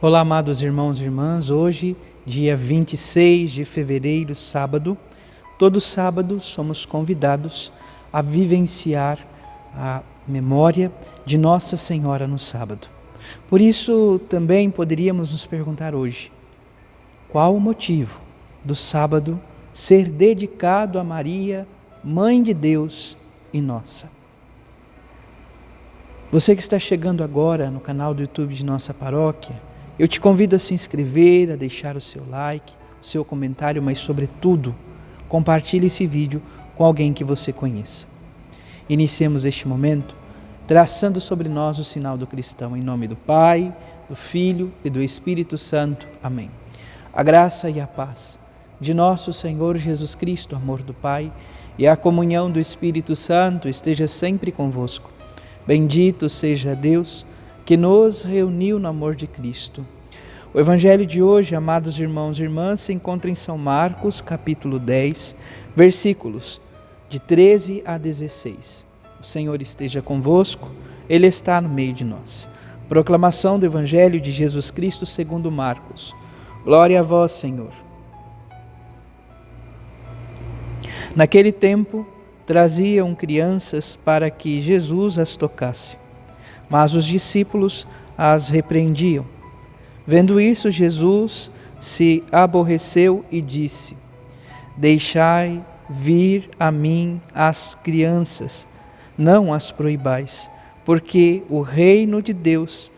Olá, amados irmãos e irmãs. Hoje, dia 26 de fevereiro, sábado. Todo sábado somos convidados a vivenciar a memória de Nossa Senhora no sábado. Por isso, também poderíamos nos perguntar hoje: qual o motivo do sábado ser dedicado a Maria, Mãe de Deus e nossa? Você que está chegando agora no canal do YouTube de nossa paróquia, eu te convido a se inscrever, a deixar o seu like, o seu comentário, mas sobretudo, compartilhe esse vídeo com alguém que você conheça. Iniciemos este momento traçando sobre nós o sinal do cristão, em nome do Pai, do Filho e do Espírito Santo. Amém. A graça e a paz de nosso Senhor Jesus Cristo, amor do Pai, e a comunhão do Espírito Santo esteja sempre convosco. Bendito seja Deus que nos reuniu no amor de Cristo. O Evangelho de hoje, amados irmãos e irmãs, se encontra em São Marcos, capítulo 10, versículos de 13 a 16. O Senhor esteja convosco, Ele está no meio de nós. Proclamação do Evangelho de Jesus Cristo segundo Marcos. Glória a vós, Senhor. Naquele tempo, traziam crianças para que Jesus as tocasse, mas os discípulos as repreendiam. Vendo isso, Jesus se aborreceu e disse: Deixai vir a mim as crianças, não as proibais, porque o reino de Deus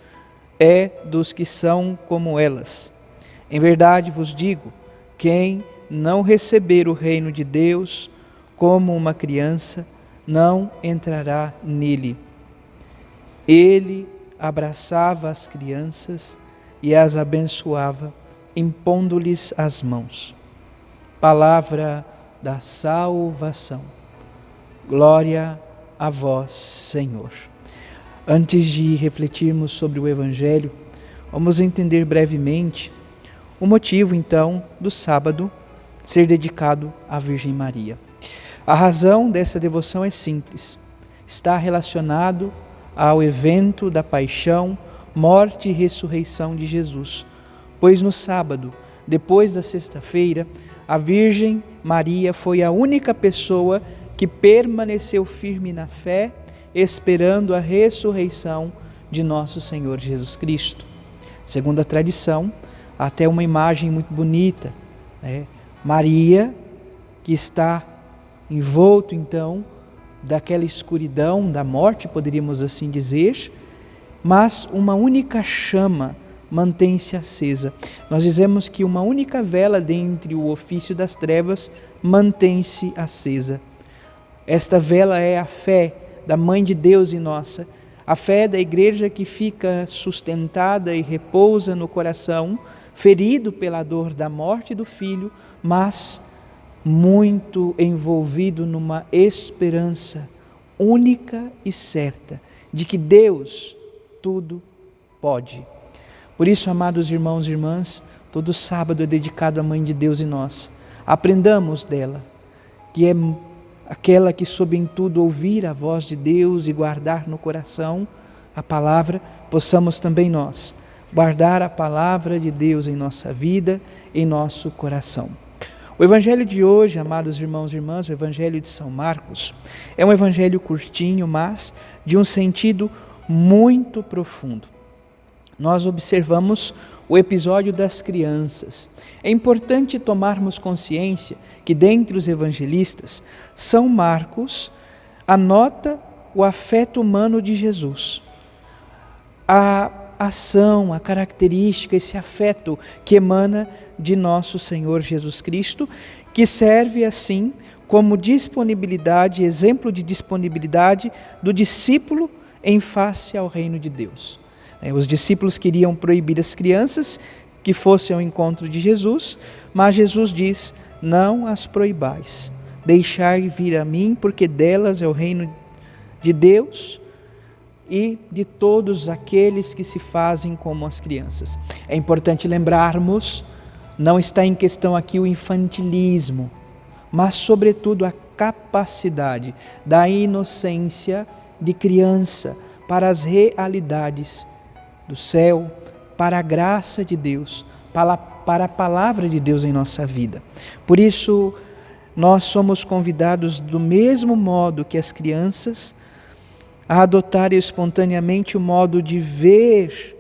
é dos que são como elas. Em verdade vos digo, quem não receber o reino de Deus como uma criança, não entrará nele. Ele abraçava as crianças e as abençoava, impondo-lhes as mãos. Palavra da salvação. Glória a vós, Senhor. Antes de refletirmos sobre o Evangelho, vamos entender brevemente o motivo, então, do sábado ser dedicado à Virgem Maria. A razão dessa devoção é simples. Está relacionado ao evento da paixão, morte e ressurreição de Jesus. Pois no sábado, depois da sexta-feira, a Virgem Maria foi a única pessoa que permaneceu firme na fé, esperando a ressurreição de nosso Senhor Jesus Cristo. Segundo a tradição, até uma imagem muito bonita, né? Maria, que está envolto então daquela escuridão da morte, poderíamos assim dizer, mas uma única chama mantém-se acesa. Nós dizemos que uma única vela dentre o ofício das trevas mantém-se acesa. Esta vela é a fé da Mãe de Deus e nossa, a fé da igreja que fica sustentada e repousa no coração, ferido pela dor da morte do Filho, mas muito envolvido numa esperança única e certa de que Deus tudo pode. Por isso, amados irmãos e irmãs, todo sábado é dedicado à Mãe de Deus e nossa. Aprendamos dela, que é aquela que soube em tudo ouvir a voz de Deus e guardar no coração a palavra, possamos também nós guardar a palavra de Deus em nossa vida, em nosso coração. O Evangelho de hoje, amados irmãos e irmãs, o Evangelho de São Marcos, é um Evangelho curtinho, mas de um sentido muito profundo. Nós observamos o episódio das crianças. É importante tomarmos consciência que dentre os evangelistas, São Marcos anota o afeto humano de Jesus. A ação, a característica, esse afeto que emana de nosso Senhor Jesus Cristo, que serve assim como disponibilidade, exemplo de disponibilidade do discípulo em face ao reino de Deus. Os discípulos queriam proibir as crianças que fossem ao encontro de Jesus, mas Jesus diz: não as proibais, deixai vir a mim, porque delas é o reino de Deus e de todos aqueles que se fazem como as crianças. É importante lembrarmos, não está em questão aqui o infantilismo, mas sobretudo a capacidade da inocência de criança para as realidades do céu, para a graça de Deus, para a palavra de Deus em nossa vida. Por isso, nós somos convidados do mesmo modo que as crianças a adotar espontaneamente o modo de ver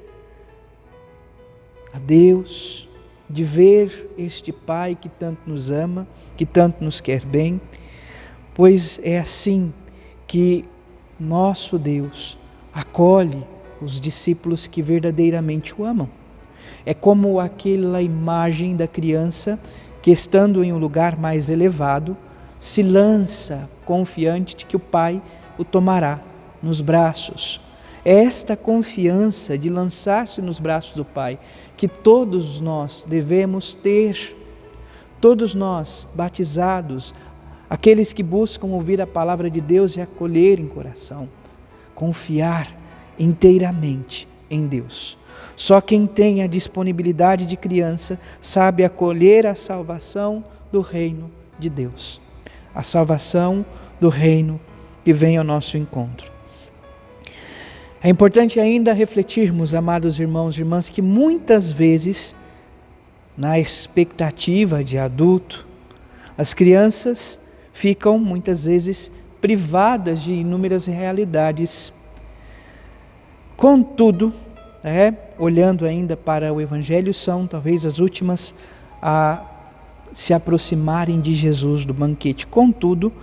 a Deus, de ver este Pai que tanto nos ama, que tanto nos quer bem, pois é assim que nosso Deus acolhe os discípulos que verdadeiramente o amam. É como aquela imagem da criança que, estando em um lugar mais elevado, se lança confiante de que o Pai o tomará nos braços. É esta confiança de lançar-se nos braços do Pai que todos nós devemos ter, todos nós batizados, aqueles que buscam ouvir a palavra de Deus e acolher em coração, confiar inteiramente em Deus. Só quem tem a disponibilidade de criança sabe acolher a salvação do reino de Deus, a salvação do reino que vem ao nosso encontro. É importante ainda refletirmos, amados irmãos e irmãs, que muitas vezes, na expectativa de adulto, as crianças ficam muitas vezes privadas de inúmeras realidades. Contudo, olhando ainda para o Evangelho, são talvez as últimas a se aproximarem de Jesus do banquete. Contudo,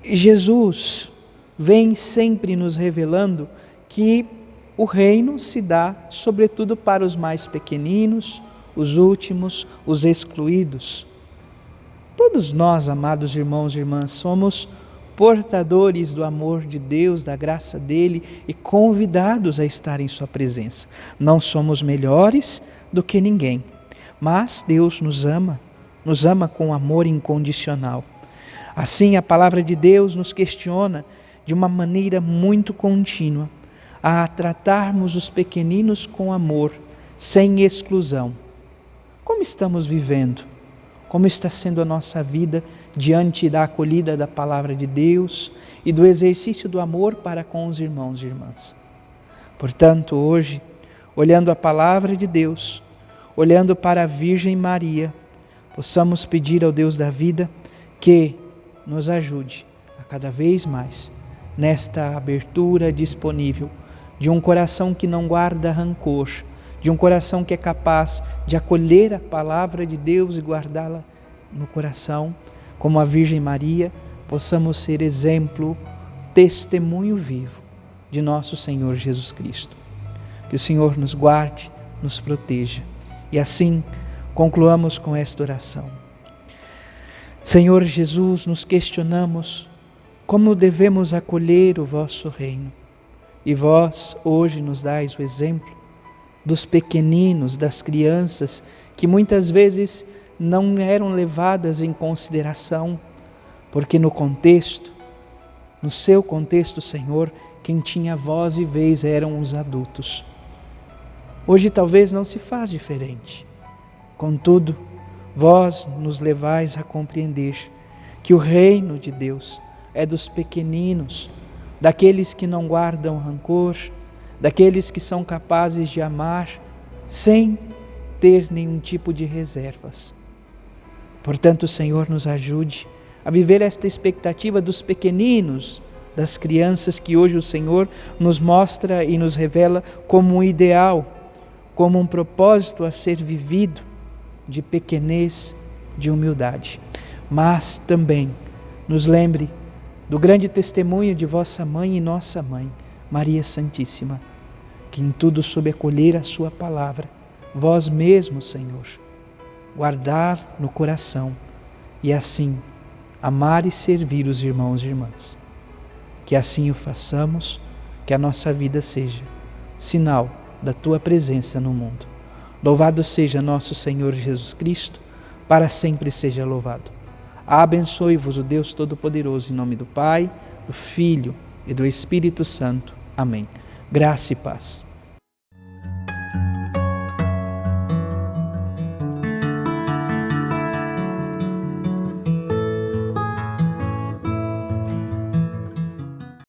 Jesus vem sempre nos revelando que o reino se dá sobretudo para os mais pequeninos, os últimos, os excluídos. Todos nós, amados irmãos e irmãs, somos portadores do amor de Deus, da graça dele e convidados a estar em sua presença. Não somos melhores do que ninguém, mas Deus nos ama com amor incondicional. Assim, a palavra de Deus nos questiona de uma maneira muito contínua a tratarmos os pequeninos com amor, sem exclusão. Como estamos vivendo? Como está sendo a nossa vida diante da acolhida da palavra de Deus e do exercício do amor para com os irmãos e irmãs? Portanto, hoje, olhando a palavra de Deus, olhando para a Virgem Maria, possamos pedir ao Deus da vida que nos ajude a cada vez mais nesta abertura disponível de um coração que não guarda rancor, de um coração que é capaz de acolher a palavra de Deus e guardá-la no coração, como a Virgem Maria, possamos ser exemplo, testemunho vivo de nosso Senhor Jesus Cristo. Que o Senhor nos guarde, nos proteja. E assim, concluamos com esta oração. Senhor Jesus, nos questionamos como devemos acolher o vosso reino. E vós, hoje, nos dais o exemplo dos pequeninos, das crianças, que muitas vezes não eram levadas em consideração, porque no seu contexto, Senhor, quem tinha voz e vez eram os adultos. Hoje talvez não se faz diferente. Contudo, vós nos levais a compreender que o reino de Deus é dos pequeninos, daqueles que não guardam rancor, daqueles que são capazes de amar sem ter nenhum tipo de reservas. Portanto, Senhor, nos ajude a viver esta expectativa dos pequeninos, das crianças que hoje o Senhor nos mostra e nos revela como um ideal, como um propósito a ser vivido de pequenez, de humildade. Mas também nos lembre do grande testemunho de vossa mãe e nossa mãe, Maria Santíssima, que em tudo soube acolher a sua palavra, vós mesmo, Senhor, guardar no coração e assim amar e servir os irmãos e irmãs. Que assim o façamos, que a nossa vida seja sinal da tua presença no mundo. Louvado seja nosso Senhor Jesus Cristo, para sempre seja louvado. Abençoe-vos o Deus Todo-Poderoso, em nome do Pai, do Filho e do Espírito Santo. Amém. Graça e paz.